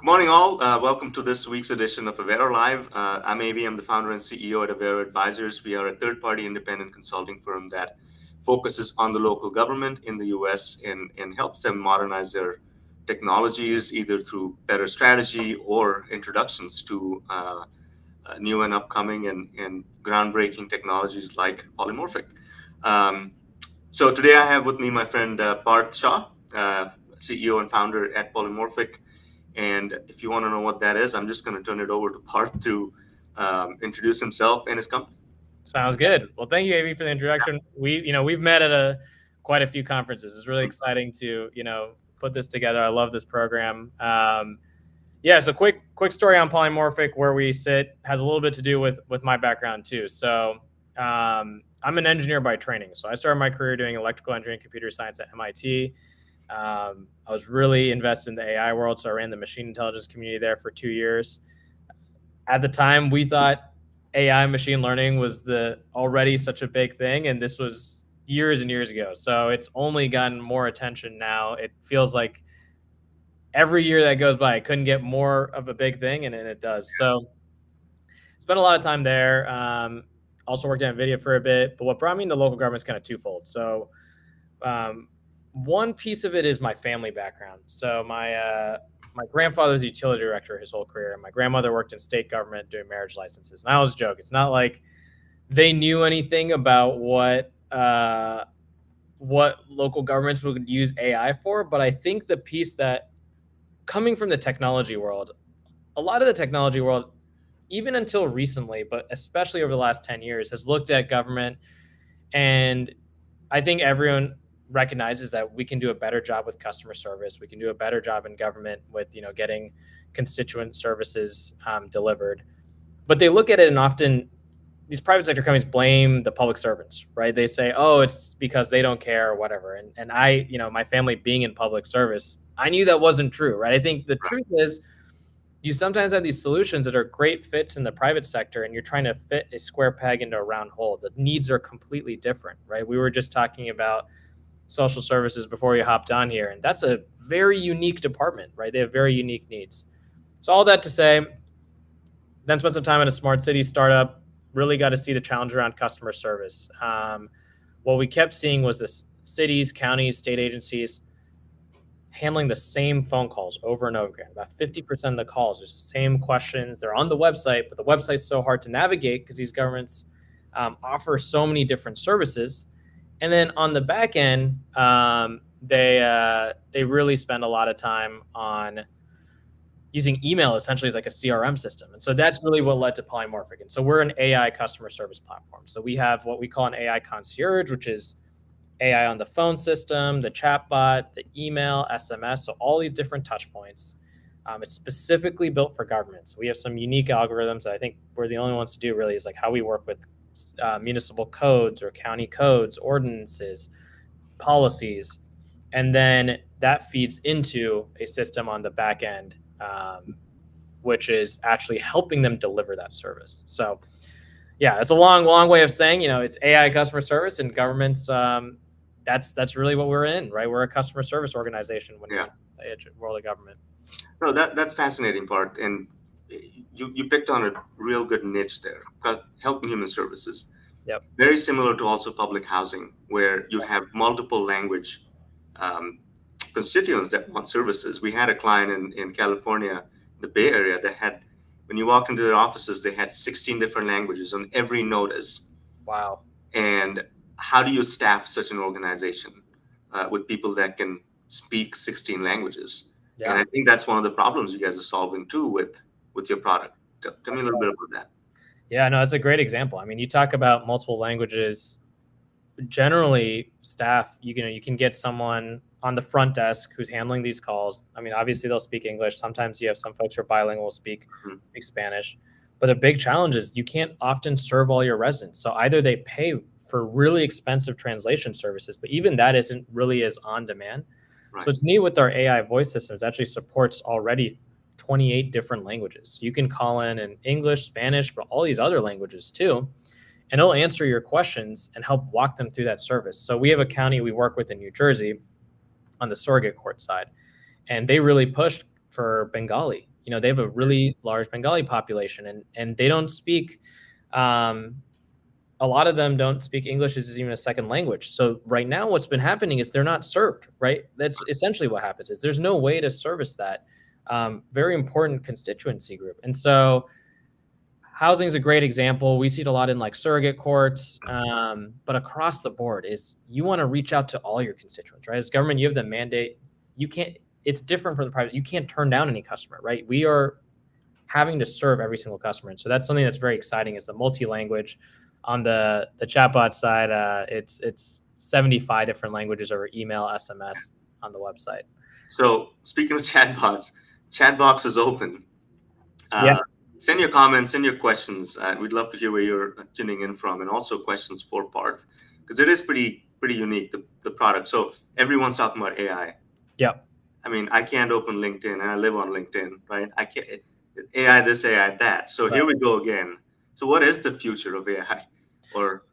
Good morning, all. Welcome to this week's edition of Avero Live. I'm Avi. I'm the founder and CEO at Avero Advisors. We are a third-party independent consulting firm that focuses on the local government in the U.S. and helps them modernize their technologies, either through better strategy or introductions to new and upcoming and groundbreaking technologies like Polymorphic. So today I have with me my friend Parth Shah, CEO and founder at Polimorphic. And if you want to know what that is, I'm just going to turn it over to Parth to introduce himself and his company. Sounds good. Well, thank you, Avi, for the introduction. We've met at quite a few conferences. It's really exciting to put this together. I love this program. So quick story on Polymorphic, where we sit, has a little bit to do with my background too. So I'm an engineer by training. So I started my career doing electrical engineering, computer science at MIT. I was really invested in the AI world, so I ran the machine intelligence community there for 2 years. At the time, we thought AI machine learning was already such a big thing, and this was years and years ago. So it's only gotten more attention now. It feels like every year that goes by, it couldn't get more of a big thing, and it does. So spent a lot of time there. Also worked at NVIDIA for a bit, but what brought me into local government is kind of twofold. So one piece of it is my family background. So my grandfather was a utility director his whole career. My grandmother worked in state government doing marriage licenses. And I always joke, it's not like they knew anything about what local governments would use AI for. But I think the piece that, coming from the technology world, a lot of the technology world, even until recently, but especially over the last 10 years, has looked at government. And I think everyone recognizes that we can do a better job with customer service. We can do a better job in government with, getting constituent services delivered. But they look at it, and often these private sector companies blame the public servants, right? They say, oh, it's because they don't care or whatever. And I, my family being in public service, I knew that wasn't true, right? I think the truth is you sometimes have these solutions that are great fits in the private sector, and you're trying to fit a square peg into a round hole. The needs are completely different, right? We were just talking about social services before we hopped on here, and that's a very unique department, right? They have very unique needs. So all that to say, then spent some time in a smart city startup, really got to see the challenge around customer service. What we kept seeing was this cities, counties, state agencies handling the same phone calls over and over again. About 50% of the calls, there's the same questions. They're on the website, but the website's so hard to navigate because these governments offer so many different services. And then on the back end, they really spend a lot of time on using email essentially as like a CRM system. And so that's really what led to Polymorphic. And so we're an AI customer service platform. So we have what we call an AI concierge, which is AI on the phone system, the chatbot, the email, SMS, so all these different touch points. It's specifically built for government. So we have some unique algorithms that I think we're the only ones to do, really, is like how we work with municipal codes or county codes, ordinances, policies, and then that feeds into a system on the back end, which is actually helping them deliver that service. So yeah, it's a long way of saying, it's AI customer service, and governments, that's really what we're in, right? We're a customer service organization when we're in the world of government. No, that's fascinating part. And you picked on a real good niche there, health and human services. Yep. Very similar to also public housing, where you have multiple language constituents that want services. We had a client in California, the Bay Area, that had, when you walk into their offices, they had 16 different languages on every notice. Wow. And how do you staff such an organization with people that can speak 16 languages? Yeah. And I think that's one of the problems you guys are solving too with your product. Tell me a little bit about that. Yeah, no, that's a great example. I mean, you talk about multiple languages. Generally, staff, you can get someone on the front desk who's handling these calls. I mean, obviously they'll speak English. Sometimes you have some folks who are bilingual, speak Spanish. But a big challenge is you can't often serve all your residents. So either they pay for really expensive translation services, but even that isn't really as on demand. Right. So it's neat with our AI voice systems, actually supports already 28 different languages. You can call in English, Spanish, but all these other languages too. And it'll answer your questions and help walk them through that service. So we have a county we work with in New Jersey on the surrogate court side, and they really pushed for Bengali. they have a really large Bengali population, and they don't speak. A lot of them don't speak English as even a second language. So right now, what's been happening is they're not served. Right, that's essentially what happens. Is there's no way to service that very important constituency group, and so housing is a great example. We see it a lot in like surrogate courts, but across the board is you want to reach out to all your constituents, right? As government, you have the mandate. You can't. It's different from the private. You can't turn down any customer, right? We are having to serve every single customer, and so that's something that's very exciting. Is the multi-language on the chatbot side? It's 75 different languages over email, SMS on the website. So speaking of chatbots, chat box is open. Yeah. Send your comments, send your questions. We'd love to hear where you're tuning in from, and also questions for Parth, because it is pretty unique, the product. So everyone's talking about AI. Yeah. I mean, I can't open LinkedIn, and I live on LinkedIn, right? I can't AI this, AI that. So Here we go again. So what is the future of AI, or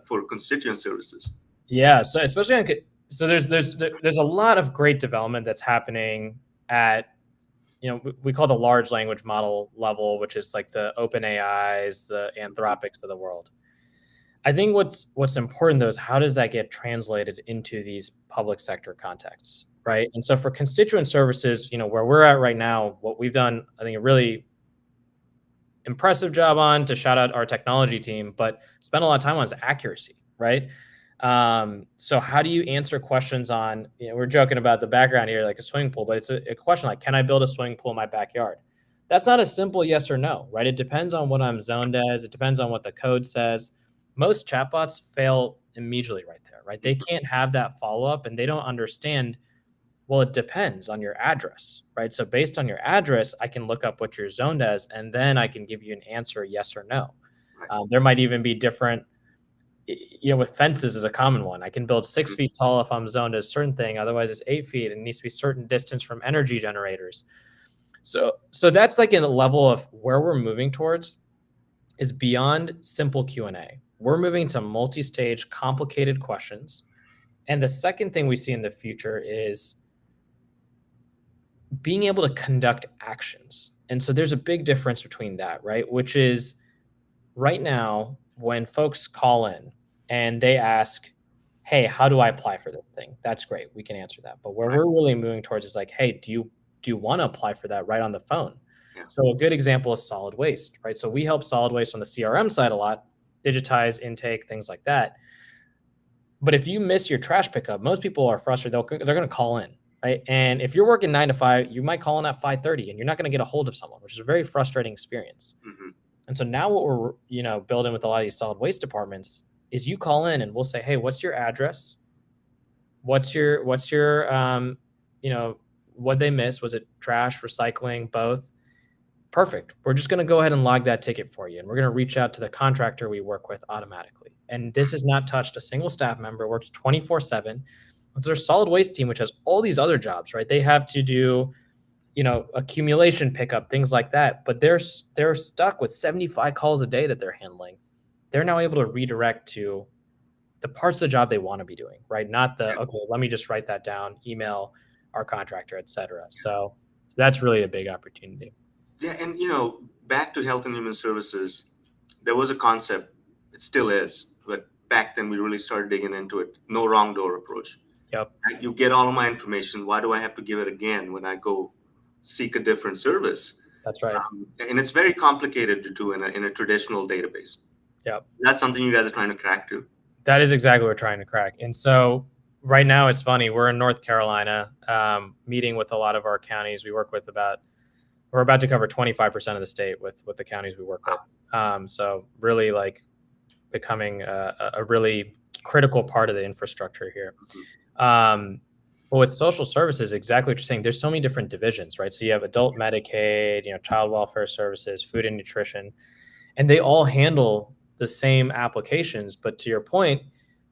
for constituent services? Yeah. So especially there's a lot of great development that's happening at we call the large language model level, which is like the open AIs, the Anthropics of the world. I think what's important though is how does that get translated into these public sector contexts, right? And so for constituent services, where we're at right now, what we've done, I think a really impressive job on, to shout out our technology team, but spend a lot of time on, is accuracy, right? So how do you answer questions on, we're joking about the background here, like a swimming pool, but it's a question like, can I build a swimming pool in my backyard? That's not a simple yes or no, right? It depends on what I'm zoned as. It depends on what the code says. Most chatbots fail immediately right there, right? They can't have that follow-up, and they don't understand, well, it depends on your address, right? So based on your address, I can look up what you're zoned as, and then I can give you an answer, yes or no. There might even be different, with fences is a common one. I can build 6 feet tall if I'm zoned as a certain thing. Otherwise, it's 8 feet, and it needs to be certain distance from energy generators. So that's like in a level of where we're moving towards is beyond simple Q&A. We're moving to multi-stage, complicated questions. And the second thing we see in the future is being able to conduct actions. And so there's a big difference between that, right? Which is right now, when folks call in and they ask, hey, how do I apply for this thing? That's great. We can answer that. But where we're really moving towards is like, hey, do you want to apply for that right on the phone? Yeah. So a good example is solid waste, right? So we help solid waste on the CRM side a lot, digitize intake, things like that. But if you miss your trash pickup, most people are frustrated. They're going to call in, right? And if you're working 9 to 5, you might call in at 5:30, and you're not going to get a hold of someone, which is a very frustrating experience. Mm-hmm. And so now what we're building with a lot of these solid waste departments is you call in and we'll say, hey, what's your address? What's your what they missed? Was it trash, recycling, both? Perfect. We're just going to go ahead and log that ticket for you. And we're going to reach out to the contractor we work with automatically. And this has not touched a single staff member, works 24/7. It's their solid waste team, which has all these other jobs, right? They have to do accumulation pickup, things like that. But they're stuck with 75 calls a day that they're handling. They're now able to redirect to the parts of the job they want to be doing, right? Not okay, let me just write that down, email our contractor, et cetera. So that's really a big opportunity. Yeah, and back to health and human services, there was a concept, it still is, but back then we really started digging into it, no wrong door approach. Yep. You get all of my information, why do I have to give it again when I go seek a different service? That's right. And it's very complicated to do in a traditional database. Yep. That's something you guys are trying to crack too. That is exactly what we're trying to crack. And so right now it's funny, we're in North Carolina, meeting with a lot of our counties. We work with we're about to cover 25% of the state with the counties we work with. So really like becoming a really critical part of the infrastructure here. But with social services, exactly what you're saying, there's so many different divisions, right? So you have adult Medicaid, child welfare services, food and nutrition, and they all handle the same applications. But to your point,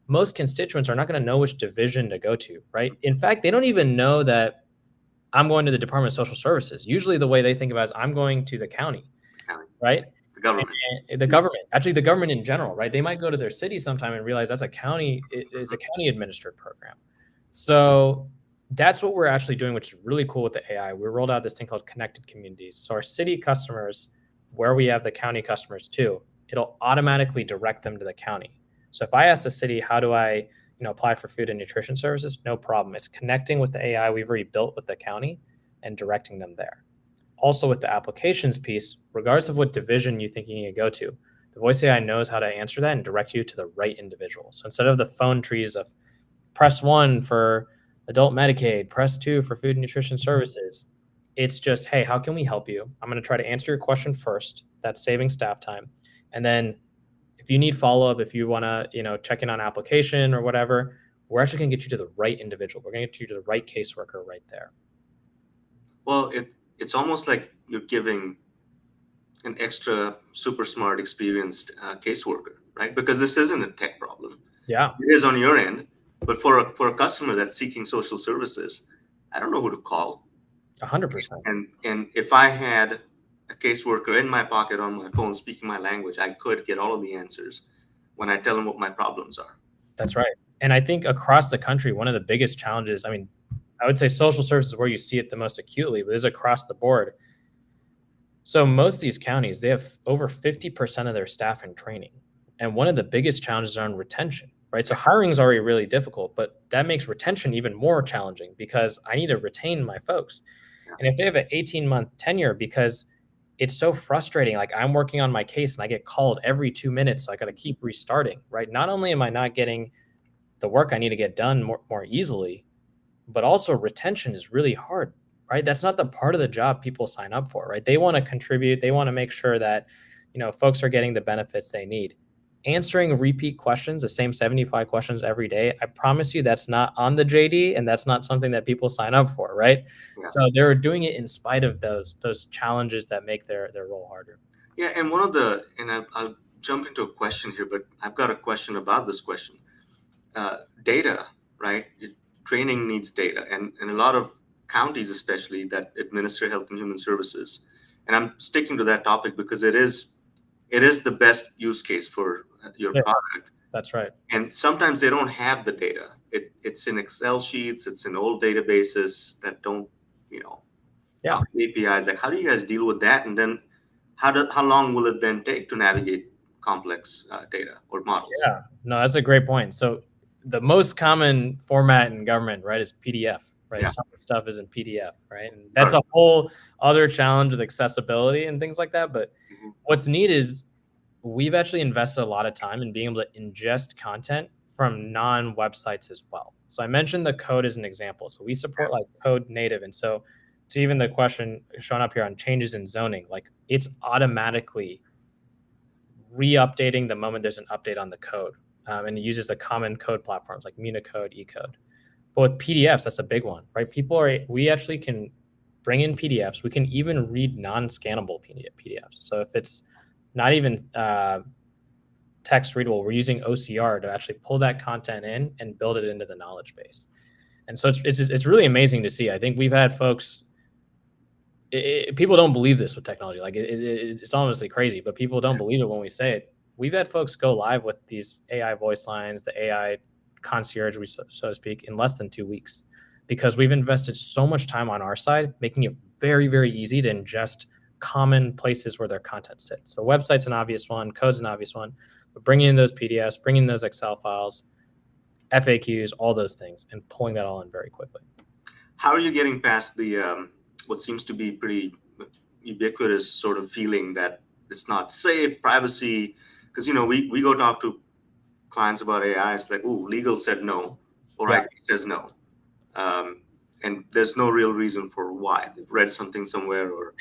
most constituents are not going to know which division to go to, right? In fact, they don't even know that I'm going to the Department of Social Services. Usually the way they think about it is I'm going to the county, right? The government. And the government, actually the government in general, right? They might go to their city sometime and realize that's a county, it's a county administered program. So That's what we're actually doing, which is really cool with the AI. We rolled out this thing called connected communities. So our city customers, where we have the county customers too, it'll automatically direct them to the county. So if I ask the city, how do I, apply for food and nutrition services? No problem. It's connecting with the AI we've already built with the county and directing them there. Also with the applications piece, regardless of what division you think you need to go to, the voice AI knows how to answer that and direct you to the right individual. So instead of the phone trees of press 1 for adult Medicaid, press 2 for food and nutrition services, it's just, hey, how can we help you? I'm going to try to answer your question first. That's saving staff time. And then if you need follow-up, if you want to, check in on application or whatever, we're actually going to get you to the right individual. We're going to get you to the right caseworker right there. Well, it's almost like you're giving an extra super smart, experienced caseworker, right? Because this isn't a tech problem. Yeah. It is on your end, but for a customer that's seeking social services, I don't know who to call. 100%. And if I had a caseworker in my pocket on my phone speaking my language, I could get all of the answers when I tell them what my problems are. That's right. And I think across the country, one of the biggest challenges, I would say social services is where you see it the most acutely, but this is across the board. So most of these counties, they have over 50% of their staff in training. And one of the biggest challenges are on retention, right? So hiring is already really difficult, but that makes retention even more challenging because I need to retain my folks. And if they have an 18-month tenure, because it's so frustrating, like I'm working on my case and I get called every 2 minutes, so I got to keep restarting, right? Not only am I not getting the work I need to get done more easily, but also retention is really hard, right? That's not the part of the job people sign up for, right? They want to contribute. They want to make sure that, folks are getting the benefits they need. Answering repeat questions, the same 75 questions every day, I promise you that's not on the JD and that's not something that people sign up for, right? Yeah. So they're doing it in spite of those challenges that make their role harder. Yeah, and I'll jump into a question here, but I've got a question about this question. Data, right? Training needs data, and a lot of counties, especially that administer health and human services, and I'm sticking to that topic because it is the best use case for your product. That's right. And sometimes they don't have the data. It's in Excel sheets, it's in old databases that don't, APIs. Like, how do you guys deal with that? And then how long will it then take to navigate complex data or models? Yeah, no, that's a great point. So the most common format in government, right, is PDF, right? Yeah. Some stuff is in PDF, right? And that's a whole other challenge with accessibility and things like that. But what's neat is we've actually invested a lot of time in being able to ingest content from non-websites as well. So I mentioned the code as an example. So we support like code native. And so to even the question shown up here on changes in zoning, like it's automatically re-updating the moment there's an update on the code. And it uses the common code platforms like Municode, eCode. But with PDFs, that's a big one, right? We actually can bring in PDFs. We can even read non-scannable PDFs. So if it's not even text readable, we're using OCR to actually pull that content in and build it into the knowledge base. And so it's really amazing to see. I think we've had folks, people don't believe this with technology. Like it's honestly crazy, but people don't believe it when we say it. We've had folks go live with these AI voice lines, the AI concierge, so to speak, in less than 2 weeks, because we've invested so much time on our side, making it very, very easy to ingest common places where their content sits. So website's an obvious one, code's an obvious one, but bringing in those PDFs, bringing in those Excel files, FAQs, all those things, and pulling that all in very quickly. How are you getting past the what seems to be pretty ubiquitous sort of feeling that it's not safe, privacy? Because we go talk to clients about AI. It's like, ooh, legal said no, or IT says no, and there's no real reason for why. They've read something somewhere or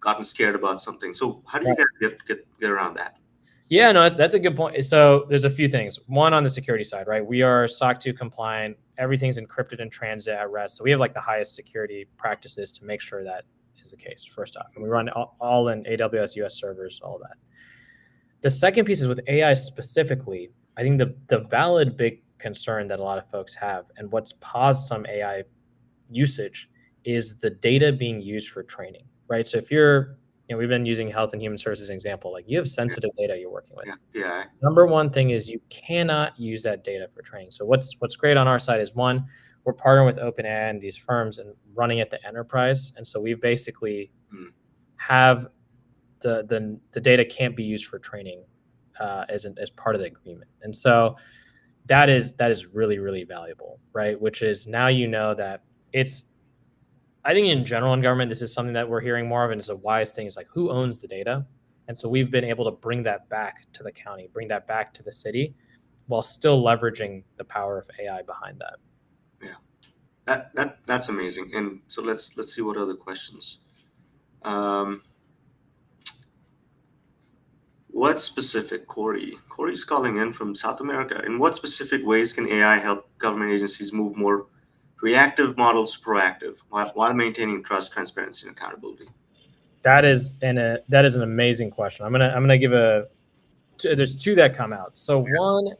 gotten scared about something. So how do you guys get around that? Yeah, no, that's a good point. So there's a few things. One, on the security side, right? We are SOC 2 compliant. Everything's encrypted in transit at rest. So we have like the highest security practices to make sure that is the case, first off. And we run all in AWS US servers, all that. The second piece is with AI specifically, I think the valid big concern that a lot of folks have and what's paused some AI usage is the data being used for training, right? So if you're, we've been using health and human services as an example, like you have sensitive data you're working with. Number one thing is you cannot use that data for training. So what's great on our side is, one, we're partnering with OpenAI and these firms and running at the enterprise. And so we basically have the data can't be used for training as part of the agreement. And so that is really, really valuable, right? Which is now that it's, I think in general in government, this is something that we're hearing more of, and it's a wise thing. Is like, who owns the data? And so we've been able to bring that back to the county, bring that back to the city, while still leveraging the power of AI behind that. Yeah, that's amazing. And so let's see what other questions. What specific, Corey's calling in from South America. In what specific ways can AI help government agencies move more reactive models to proactive while maintaining trust, transparency, and accountability? That is an amazing question. I'm gonna give there's two that come out. So one,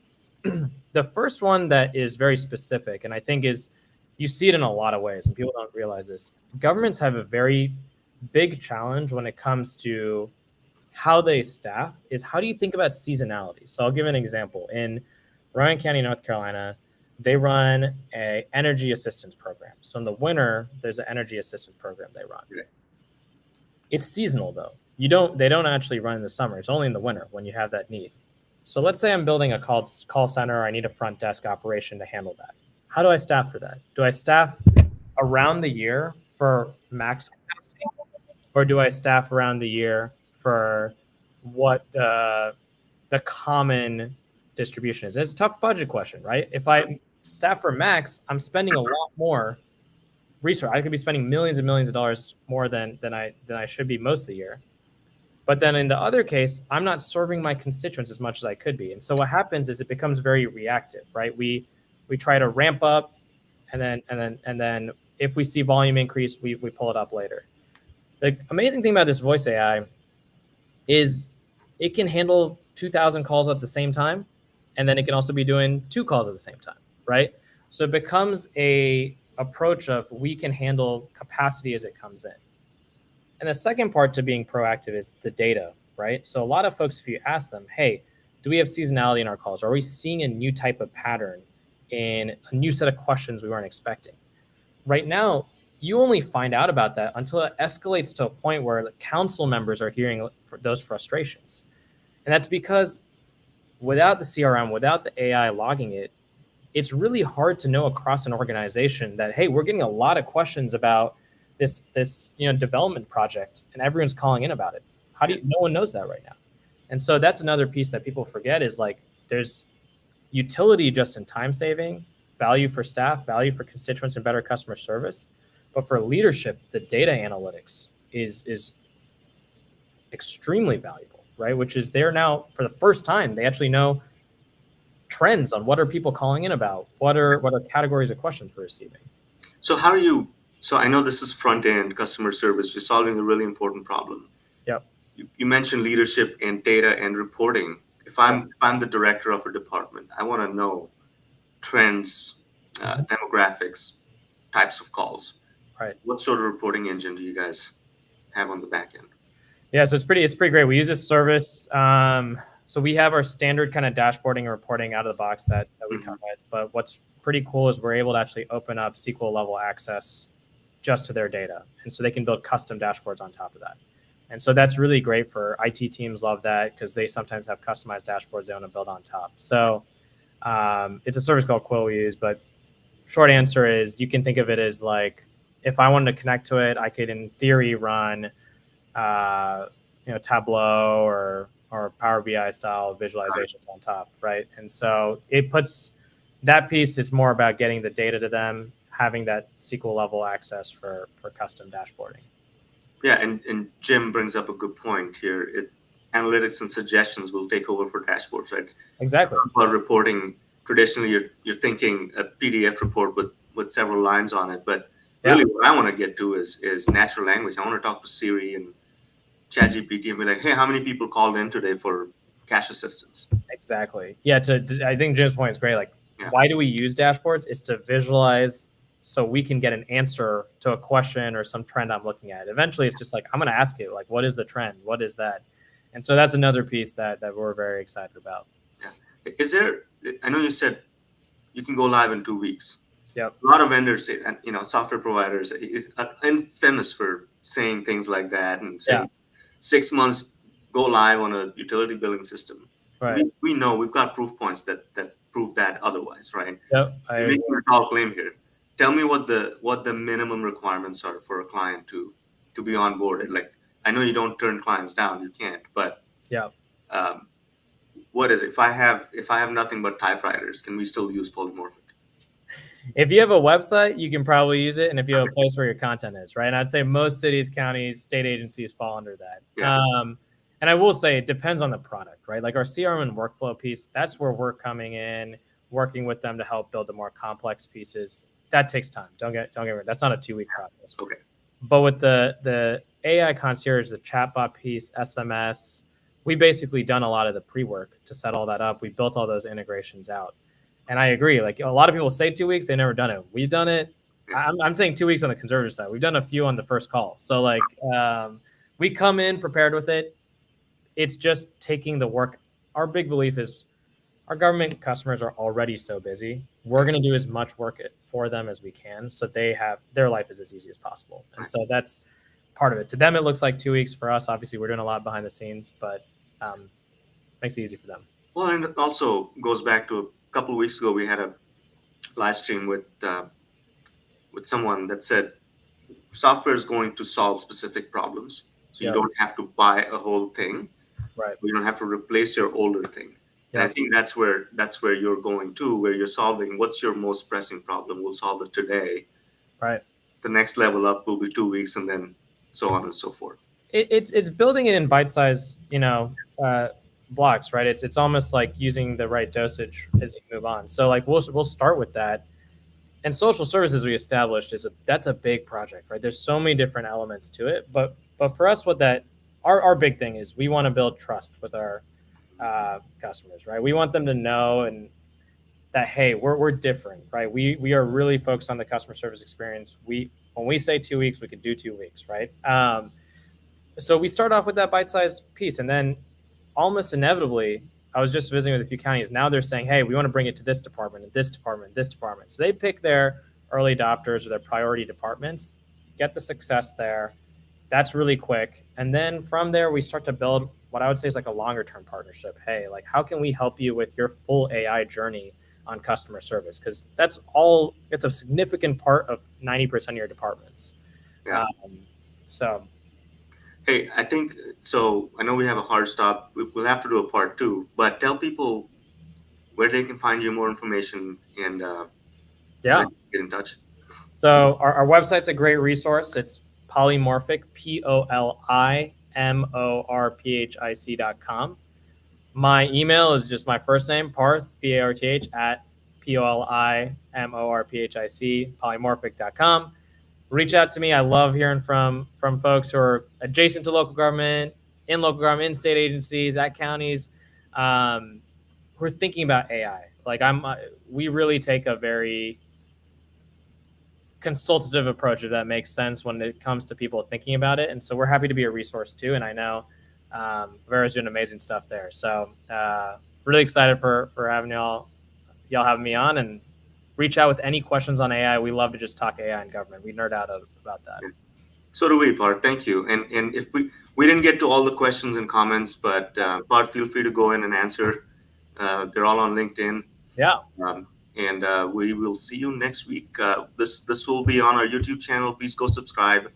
the first one that is very specific, and I think you see it in a lot of ways, and people don't realize this. Governments have a very big challenge when it comes to how they staff. Is how do you think about seasonality? So I'll give an example. In Ryan County, North Carolina, they run a energy assistance program. So in the winter, there's an energy assistance program they run. Yeah. It's seasonal though. They don't actually run in the summer. It's only in the winter when you have that need. So let's say I'm building a call center, or I need a front desk operation to handle that. How do I staff for that? Do I staff around the year for max capacity, or do I staff around the year for what the common distribution is? It's a tough budget question, right? If I staff for max, I'm spending a lot more resource. I could be spending millions and millions of dollars more than I should be most of the year. But then in the other case, I'm not serving my constituents as much as I could be. And so what happens is it becomes very reactive, right? We try to ramp up, and then if we see volume increase, we pull it up later. The amazing thing about this voice AI is it can handle 2,000 calls at the same time, and then it can also be doing 2 calls at the same time, right? So it becomes a approach of we can handle capacity as it comes in. And the second part to being proactive is the data, right? So a lot of folks, if you ask them, hey, do we have seasonality in our calls? Are we seeing a new type of pattern in a new set of questions we weren't expecting? Right now, you only find out about that until it escalates to a point where the council members are hearing those frustrations. And that's because without the CRM, without the AI logging it, it's really hard to know across an organization that, hey, we're getting a lot of questions about this development project, and everyone's calling in about it. No one knows that right now. And so that's another piece that people forget is like there's utility just in time saving, value for staff, value for constituents, and better customer service. But for leadership, the data analytics is extremely valuable, right? Which is they're now, for the first time, they actually know trends on what are people calling in about, what are categories of questions we're receiving. So I know this is front end customer service. You're solving a really important problem. Yep. You mentioned leadership and data and reporting. If I'm the director of a department, I want to know trends, demographics, types of calls. Right. What sort of reporting engine do you guys have on the back end? Yeah, so it's pretty great. We use this service. So we have our standard kind of dashboarding and reporting out of the box that we come with. But what's pretty cool is we're able to actually open up SQL level access just to their data. And so they can build custom dashboards on top of that. And so that's really great for IT teams. Love that because they sometimes have customized dashboards they want to build on top. So it's a service called Quill we use. But short answer is you can think of it as like, if I wanted to connect to it, I could in theory run Tableau or Power BI style visualizations on top, right? And so it puts that piece, it's more about getting the data to them, having that SQL level access for custom dashboarding. Yeah, and Jim brings up a good point here. Analytics and suggestions will take over for dashboards, right? Exactly. For reporting, traditionally you're thinking a PDF report with several lines on it, but really what I want to get to is natural language. I want to talk to Siri and ChatGPT and be like, hey, how many people called in today for cash assistance? Exactly. Yeah, I think Jim's point is great. Like, why do we use dashboards? Is to visualize so we can get an answer to a question or some trend I'm looking at. Eventually, it's just like, I'm going to ask it, like, what is the trend? What is that? And so that's another piece that we're very excited about. Yeah. I know you said you can go live in 2 weeks. Yep. A lot of vendors say, and software providers are infamous for saying things like that and Yeah. saying 6 months go live on a utility billing system. Right. We know we've got proof points that prove that otherwise, right? Yep. I You're agree. making a tall claim here. Tell me what the minimum requirements are for a client to be onboarded. Like, I know you don't turn clients down, you can't, but Yeah. um, what is it? If I have nothing but typewriters, can we still use Polymorphic? If you have a website, you can probably use it, and if you have a Okay. place where your content is, right? And I'd say most cities, counties, state agencies fall under that. Yeah. And I will say it depends on the product, right? Like our CRM and workflow piece, that's where we're coming in, working with them to help build the more complex pieces. That takes time. Don't get me wrong. That's not a 2-week process. Okay. But with the AI concierge, the chatbot piece, SMS, we basically done a lot of the pre-work to set all that up. We built all those integrations out. And I agree. Like a lot of people say 2 weeks, they've never done it. We've done it. Yeah. I'm saying 2 weeks on the conservative side. We've done a few on the first call. So like we come in prepared with it. It's just taking the work. Our big belief is our government customers are already so busy. We're going to do as much work for them as we can so they have their life is as easy as possible. And so that's part of it. To them, it looks like 2 weeks. For us, obviously, we're doing a lot behind the scenes, but makes it easy for them. Well, and it also goes back to a couple of weeks ago. We had a live stream with someone that said software is going to solve specific problems, so you Yep. don't have to buy a whole thing. Right. You don't have to replace your older thing. And I Yep. think that's where you're going to, where you're solving what's your most pressing problem. We'll solve it today. Right. The next level up will be 2 weeks, and then so on and so forth. It's building it in bite-sized, blocks, right? It's almost like using the right dosage as you move on. So like we'll start with that. And social services we established that's a big project, right? There's so many different elements to it, but for us, what that our big thing is, we want to build trust with our customers, right? We want them to know and that hey, we're different, right? We are really focused on the customer service experience. When we say 2 weeks, we could do 2 weeks, right? So we start off with that bite-sized piece, and then almost inevitably, I was just visiting with a few counties. Now they're saying, hey, we want to bring it to this department, and this department, and this department. So they pick their early adopters or their priority departments, get the success there. That's really quick. And then from there, we start to build what I would say is like a longer term partnership. Hey, like how can we help you with your full AI journey on customer service? Because it's a significant part of 90% of your departments. Yeah. So Hey, I think so. I know we have a hard stop. We'll have to do a part 2, but tell people where they can find you more information and yeah, get in touch. so our website's a great resource. It's Polymorphic, POLIMORPHIC.com. My email is just my first name, Parth, PARTH, at POLIMORPHIC, polymorphic.com. Reach out to me. I love hearing from folks who are adjacent to local government, in state agencies, at counties, who are thinking about AI. Like we really take a very consultative approach, if that makes sense, when it comes to people thinking about it. And so we're happy to be a resource too. And I know Vera's doing amazing stuff there. So really excited for having y'all having me on, and reach out with any questions on AI. We love to just talk AI and government. We nerd out about that. So do we, Parth. Thank you. And if we didn't get to all the questions and comments, but Parth, feel free to go in and answer. They're all on LinkedIn. Yeah. And we will see you next week. This will be on our YouTube channel. Please go subscribe.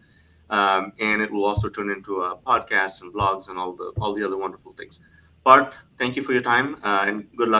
And it will also turn into a podcast and blogs and all the other wonderful things. Parth, thank you for your time and good luck.